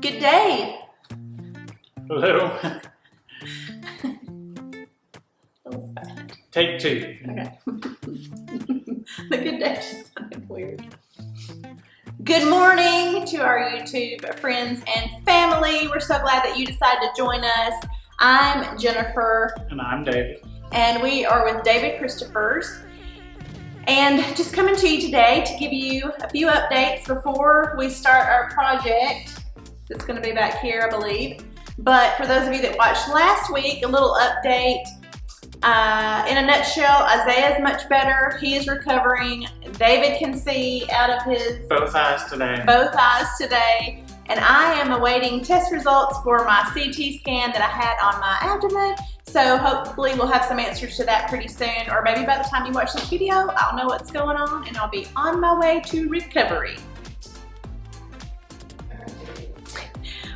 Good day. Hello. That was bad. Take two. Okay. The good day just sounded weird. Good morning to our YouTube friends and family. We're so glad that you decided to join us. I'm Jennifer. And I'm David. And we are with David Christopher's. And just coming to you today to give you a few updates before we start our project. It's going to be back here, I believe. But for those of you that watched last week, a little update. In a nutshell, Isaiah's much better. He is recovering. David can see out of his both eyes today. And I am awaiting test results for my CT scan that I had on my abdomen. So hopefully we'll have some answers to that pretty soon. Or maybe by the time you watch this video, I'll know what's going on and I'll be on my way to recovery.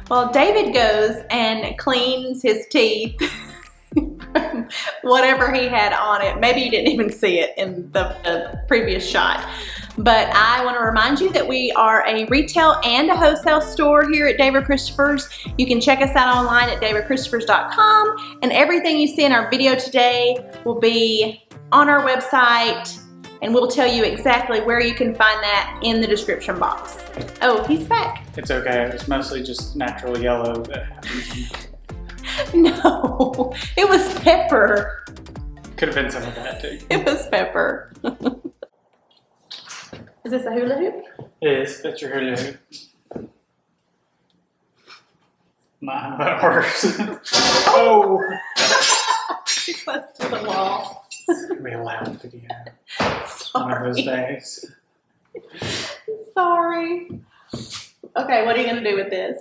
Well, David goes and cleans his teeth. Whatever he had on it. Maybe you didn't even see it in the previous shot. But I want to remind you that we are a retail and a wholesale store here at David Christopher's. You can check us out online at davidchristopher's.com, and everything you see in our video today will be on our website, and we'll tell you exactly where you can find that in the description box. Oh, he's back. It's okay. It's mostly just natural yellow that happens. No, it was pepper. Could have been some of that too. It was pepper. Is this a hula hoop? It is. That's your hula hoop. Not how that works. Oh! Too close to the wall. It's going to be a loud video. One of those days. Sorry. Okay, what are you going to do with this?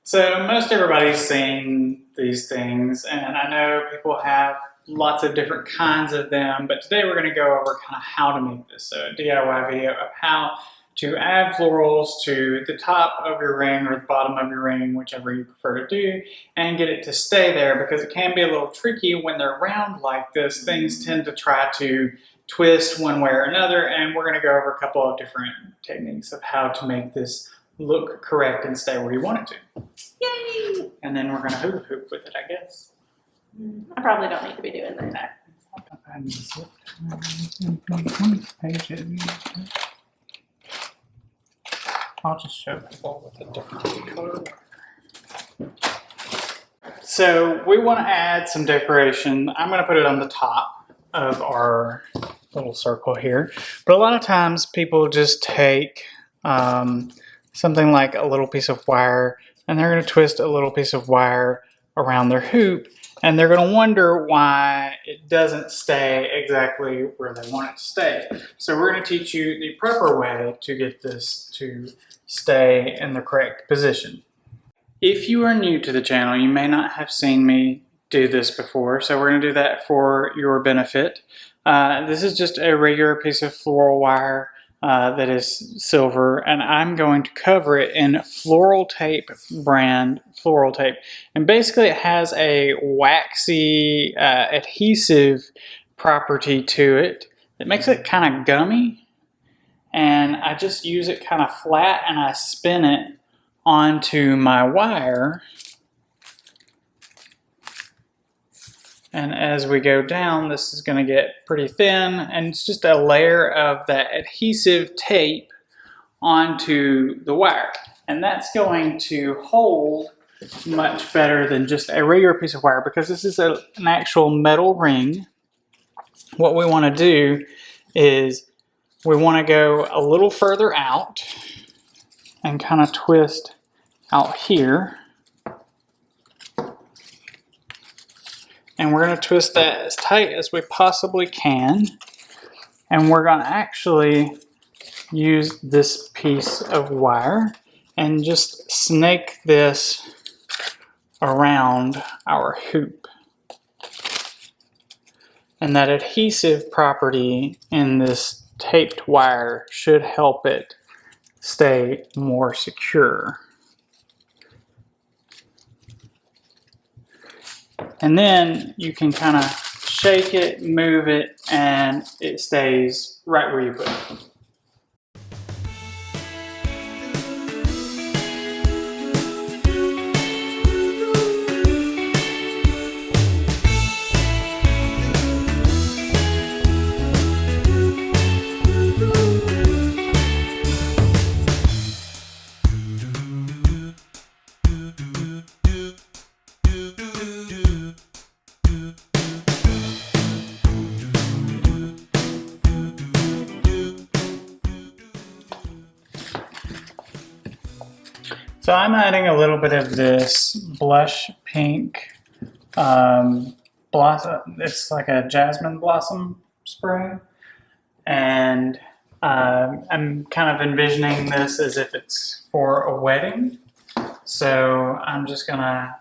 So most everybody's seen these things, and I know people have lots of different kinds of them, but today we're going to go over kind of how to make this. So a DIY video of how to add florals to the top of your ring or the bottom of your ring, whichever you prefer to do, and get it to stay there, because it can be a little tricky when they're round like this. Things tend to try to twist one way or another, and we're going to go over a couple of different techniques of how to make this look correct and stay where you want it to. Yay! And then we're going to hula hoop with it, I guess. I probably don't need to be doing that. I'll just show people with a different color. So we want to add some decoration. I'm going to put it on the top of our little circle here. But a lot of times people just take something like a little piece of wire, and they're going to twist a little piece of wire around their hoop, and they're going to wonder why it doesn't stay exactly where they want it to stay. So we're going to teach you the proper way to get this to stay in the correct position. If you are new to the channel, you may not have seen me do this before, so we're going to do that for your benefit. This is just a regular piece of floral wire that is silver, and I'm going to cover it in Floral Tape brand Floral Tape. And basically it has a waxy adhesive property to it that makes it kind of gummy, and I just use it kind of flat and I spin it onto my wire. And as we go down, this is going to get pretty thin, and it's just a layer of that adhesive tape onto the wire. And that's going to hold much better than just a regular piece of wire, because this is an actual metal ring. What we want to do is we want to go a little further out and kind of twist out here. And we're going to twist that as tight as we possibly can. And we're going to actually use this piece of wire and just snake this around our hoop. And that adhesive property in this taped wire should help it stay more secure. And then you can kind of shake it, move it, and it stays right where you put it. So I'm adding a little bit of this blush pink blossom. It's like a jasmine blossom spray. And I'm kind of envisioning this as if it's for a wedding. So I'm just gonna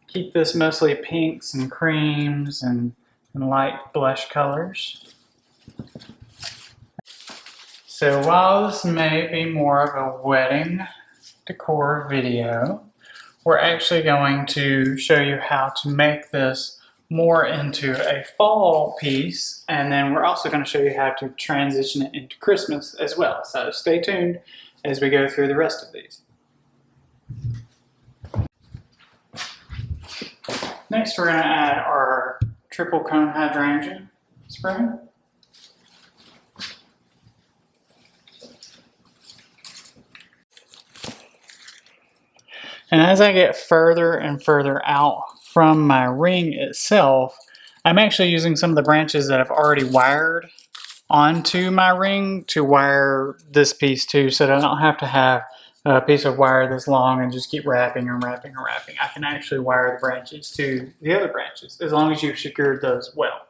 keep this mostly pinks and creams and light blush colors. So while this may be more of a wedding decor video, we're actually going to show you how to make this more into a fall piece, and then we're also going to show you how to transition it into Christmas as well. So stay tuned as we go through the rest of these. Next, we're going to add our triple cone hydrangea spray. And as I get further and further out from my ring itself, I'm actually using some of the branches that I've already wired onto my ring to wire this piece too, so that I don't have to have a piece of wire this long and just keep wrapping and wrapping and wrapping. I can actually wire the branches to the other branches as long as you've secured those well.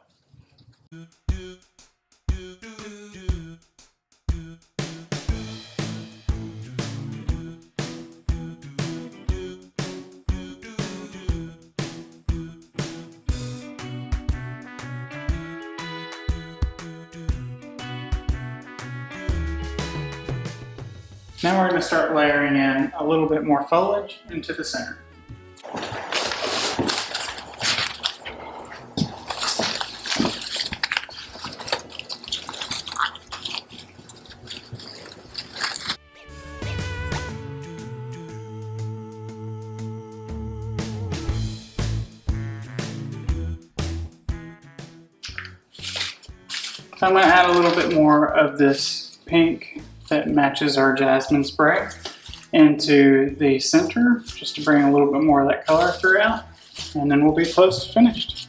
Now we're going to start layering in a little bit more foliage into the center. So I'm going to add a little bit more of this pink that matches our jasmine spray into the center, just to bring a little bit more of that color throughout, and then we'll be close to finished.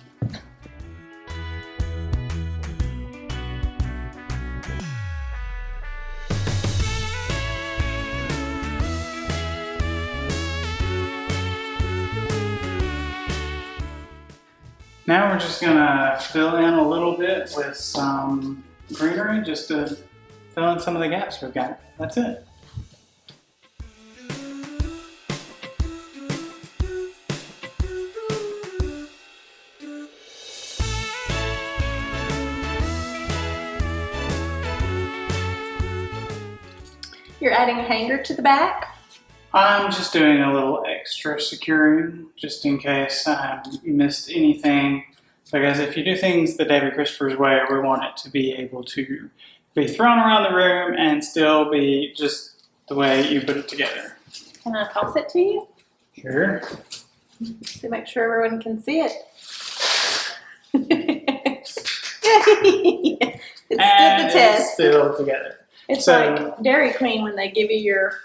Now we're just gonna fill in a little bit with some greenery just to fill in some of the gaps we've got. That's it. You're adding a hanger to the back? I'm just doing a little extra securing just in case I missed anything, because if you do things the David Christopher's way, we want it to be able to be thrown around the room and still be just the way you put it together. Can I toss it to you? Sure. To make sure everyone can see it. It stood the test. It's still together. It's So, like Dairy Queen when they give you your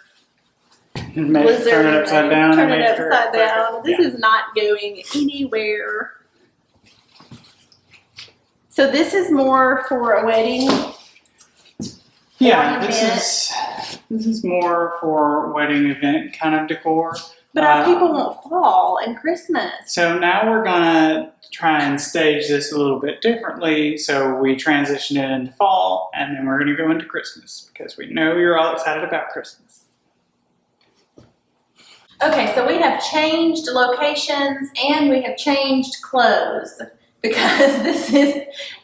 blizzard, turn it upside down. Turn and it make sure upside it's down. perfect. This is not going anywhere. So this is more for a wedding. Yeah, or an event. this is more for wedding event kind of decor. But our people want fall and Christmas. So now we're gonna try and stage this a little bit differently. So we transition it into fall, and then we're gonna go into Christmas because we know you're all excited about Christmas. Okay, so we have changed locations and we have changed clothes because this is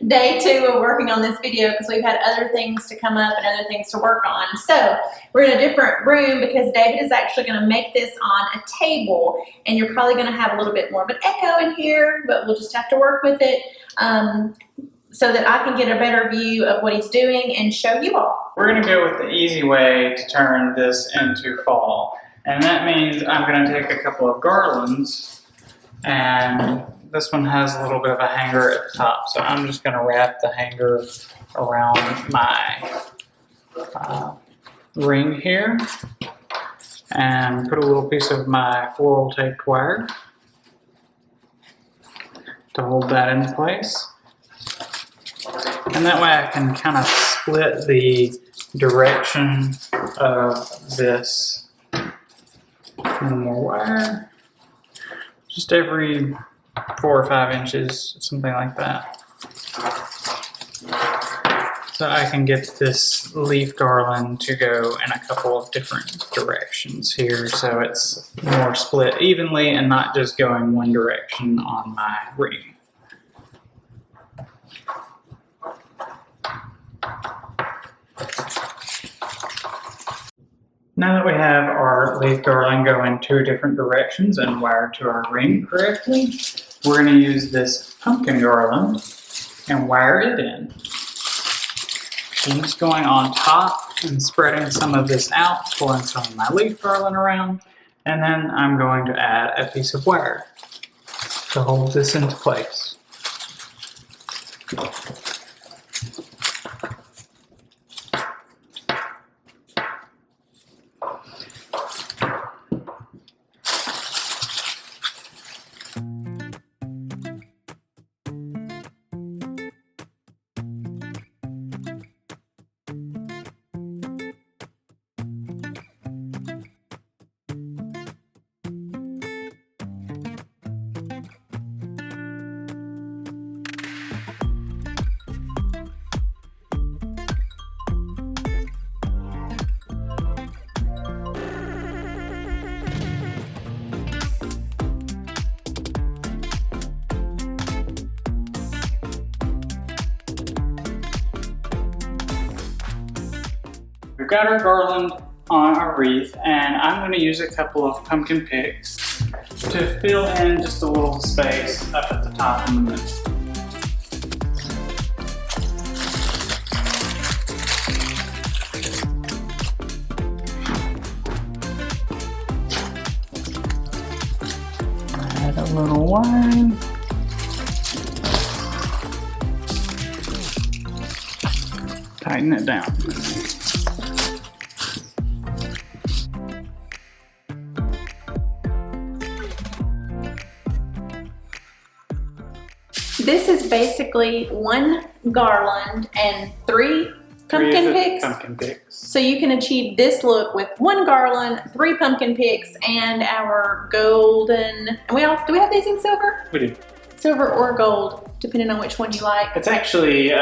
day 2 of working on this video because we've had other things to come up and other things to work on. So we're in a different room because David is actually going to make this on a table, and you're probably going to have a little bit more of an echo in here, but we'll just have to work with it so that I can get a better view of what he's doing and show you all. We're gonna go with the easy way to turn this into fall. And that means I'm going to take a couple of garlands, and this one has a little bit of a hanger at the top. So I'm just going to wrap the hanger around my ring here and put a little piece of my floral taped wire to hold that in place. And that way I can kind of split the direction of this One more wire. Just every 4 or 5 inches, something like that. So I can get this leaf garland to go in a couple of different directions here, so it's more split evenly and not just going one direction on my ring. Now that we have our leaf garland going 2 different directions and wired to our ring correctly, we're going to use this pumpkin garland and wire it in. I'm just going on top and spreading some of this out, pulling some of my leaf garland around, and then I'm going to add a piece of wire to hold this into place. We've got our garland on our wreath, and I'm going to use a couple of pumpkin picks to fill in just a little space up at the top in the middle. Add a little wine. Tighten it down. This is basically 1 garland and 3 pumpkin picks. Pumpkin picks. So you can achieve this look with 1 garland, 3 pumpkin picks, and our golden. And do we have these in silver? We do. Silver or gold, depending on which one you like. It's actually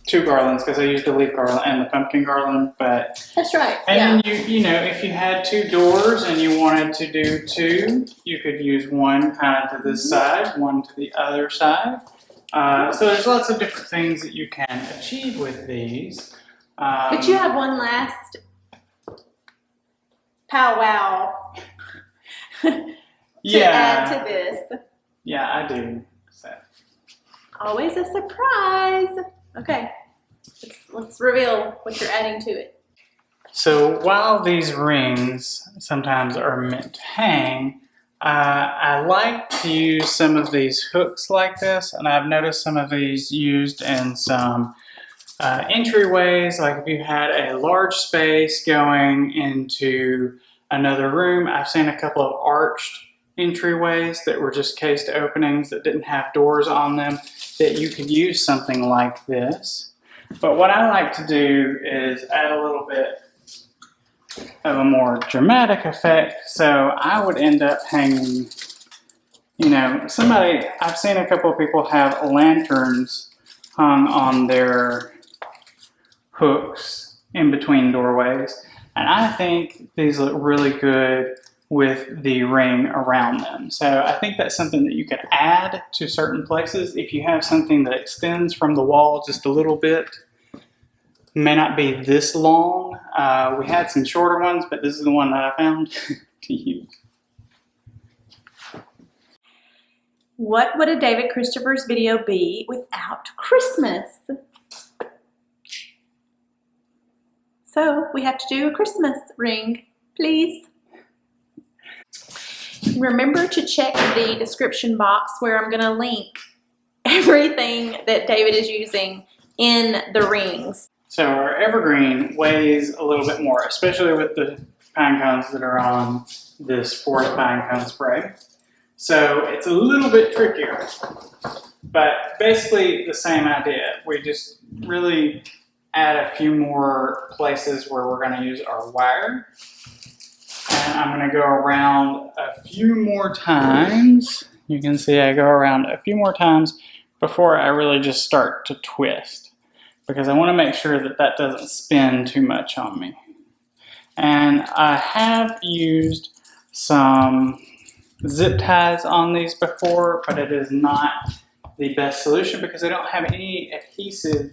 2 garlands because I used the leaf garland and the pumpkin garland, but That's right. and then you know, if you had 2 doors and you wanted to do 2, you could use one kind of to this side, one to the other side. So there's lots of different things that you can achieve with these. But you have one last powwow to add to this. Yeah, I do. So. Always a surprise. Okay, let's reveal what you're adding to it. So while these rings sometimes are meant to hang, I like to use some of these hooks like this, and I've noticed some of these used in some entryways, like if you had a large space going into another room. I've seen a couple of arched entryways that were just cased openings that didn't have doors on them, that you could use something like this. But what I like to do is add a little bit of a more dramatic effect. So I would end up hanging, you know, I've seen a couple of people have lanterns hung on their hooks in between doorways. And I think these look really good with the ring around them. So I think that's something that you can add to certain places. If you have something that extends from the wall just a little bit, may not be this long. We had some shorter ones, but this is the one that I found to use. What would a David Christopher's video be without Christmas? So we have to do a Christmas ring, please. Remember to check the description box where I'm going to link everything that David is using in the rings. So our evergreen weighs a little bit more, especially with the pine cones that are on this forest pine cone spray. So it's a little bit trickier, but basically the same idea. We just really add a few more places where we're going to use our wire. And I'm going to go around a few more times. You can see I go around a few more times before I really just start to twist, because I want to make sure that that doesn't spin too much on me. And I have used some zip ties on these before, but it is not the best solution because they don't have any adhesive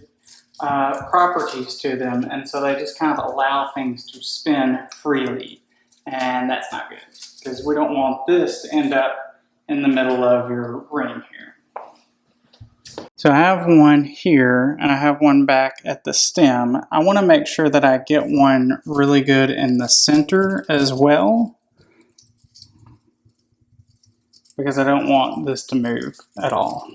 properties to them, and so they just kind of allow things to spin freely, and that's not good because we don't want this to end up in the middle of your ring here. So I have one here and I have one back at the stem. I want to make sure that I get one really good in the center as well, because I don't want this to move at all.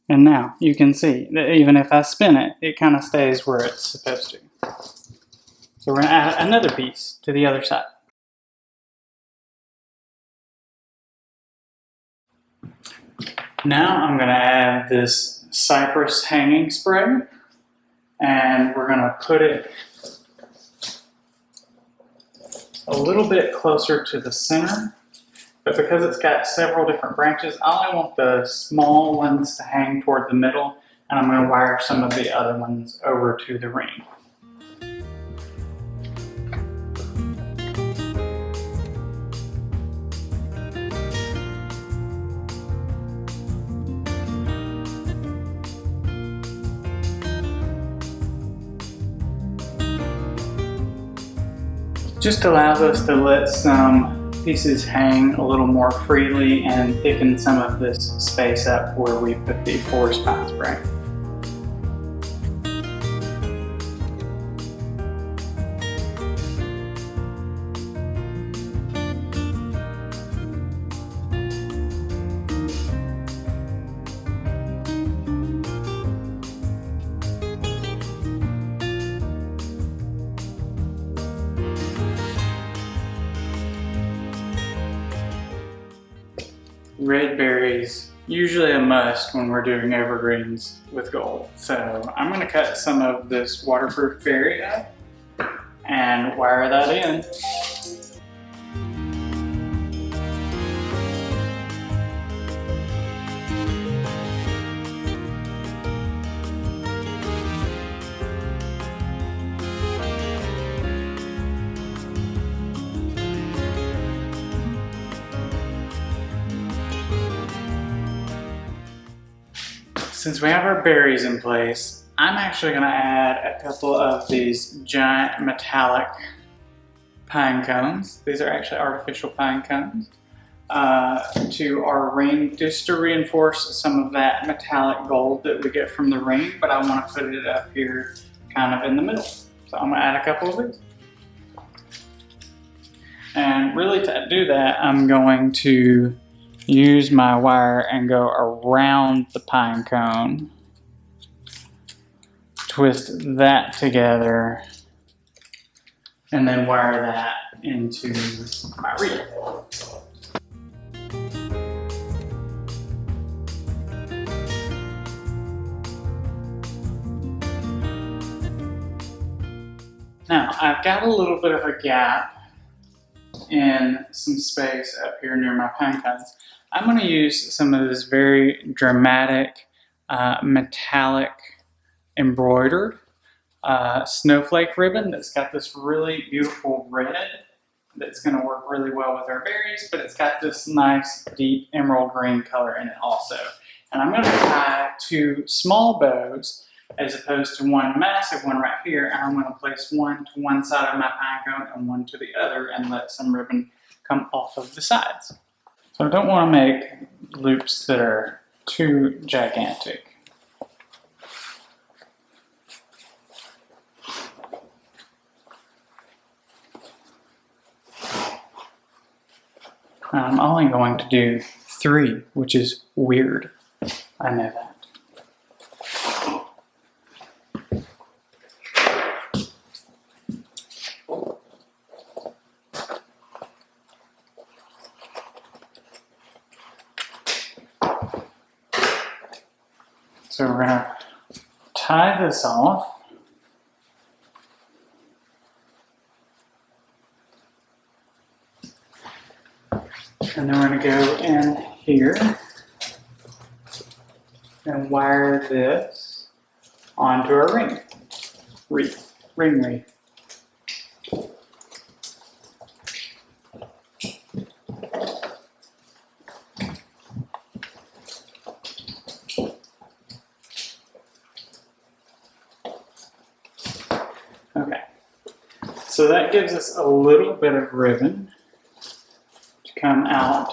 And now you can see that even if I spin it, it kind of stays where it's supposed to. So we're going to add another piece to the other side. Now I'm going to add this cypress hanging spray, and we're going to put it a little bit closer to the center. But because it's got several different branches, I only want the small ones to hang toward the middle, and I'm going to wire some of the other ones over to the ring. Just allows us to let some pieces hang a little more freely and thicken some of this space up where we put the forest pine spray. Red berries, usually a must when we're doing evergreens with gold. So I'm going to cut some of this waterproof berry up and wire that in. Since we have our berries in place, I'm actually going to add a couple of these giant metallic pine cones. These are actually artificial pine cones to our ring, just to reinforce some of that metallic gold that we get from the ring, but I want to put it up here kind of in the middle. So I'm going to add a couple of these. And really to do that, I'm going to use my wire and go around the pine cone, twist that together, and then wire that into my wreath. Now, I've got a little bit of a gap in some space up here near my pine cones. I'm going to use some of this very dramatic metallic embroidered snowflake ribbon that's got this really beautiful red that's going to work really well with our berries, but it's got this nice deep emerald green color in it also. And I'm going to tie 2 small bows as opposed to one massive one right here, and I'm going to place one to one side of my pine cone and one to the other and let some ribbon come off of the sides. So I don't want to make loops that are too gigantic. I'm only going to do 3, which is weird. I know that. So we're going to tie this off. And then we're gonna go in here and wire this onto our ring wreath. Okay, so that gives us a little bit of ribbon to come out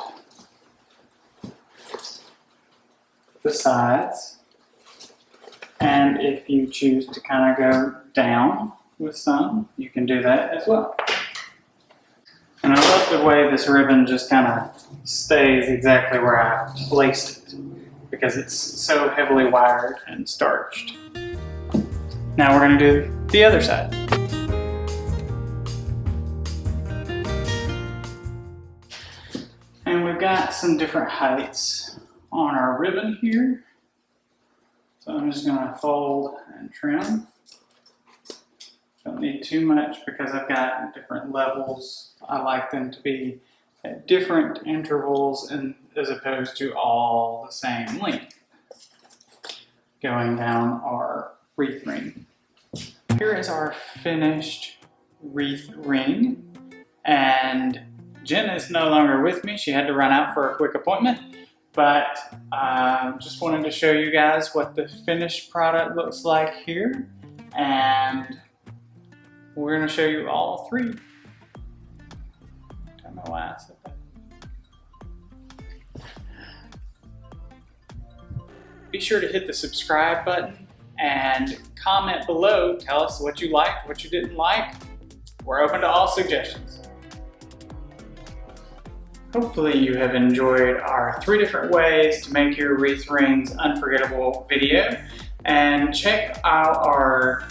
the sides, and if you choose to kind of go down with some, you can do that as well. And I love the way this ribbon just kind of stays exactly where I placed it, because it's so heavily wired and starched. Now we're going to do the other side. And we've got some different heights on our ribbon here. So I'm just going to fold and trim. Don't need too much because I've got different levels. I like them to be at different intervals and as opposed to all the same length going down our wreath ring. Here is our finished wreath ring, and Jen is no longer with me. She had to run out for a quick appointment, but just wanted to show you guys what the finished product looks like here, and we're going to show you all three. Don't know why I said that. Be sure to hit the subscribe button and comment below. Tell us what you liked, what you didn't like. We're open to all suggestions. Hopefully you have enjoyed our 3 different ways to make your wreath rings unforgettable video. And check out our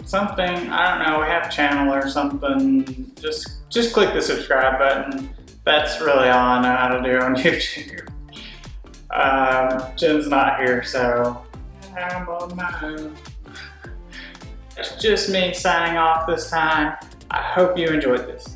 something, I don't know, we have a channel or something. Just click the subscribe button. That's really all I know how to do on YouTube. Jen's not here, so I'm on my own. It's just me signing off this time. I hope you enjoyed this.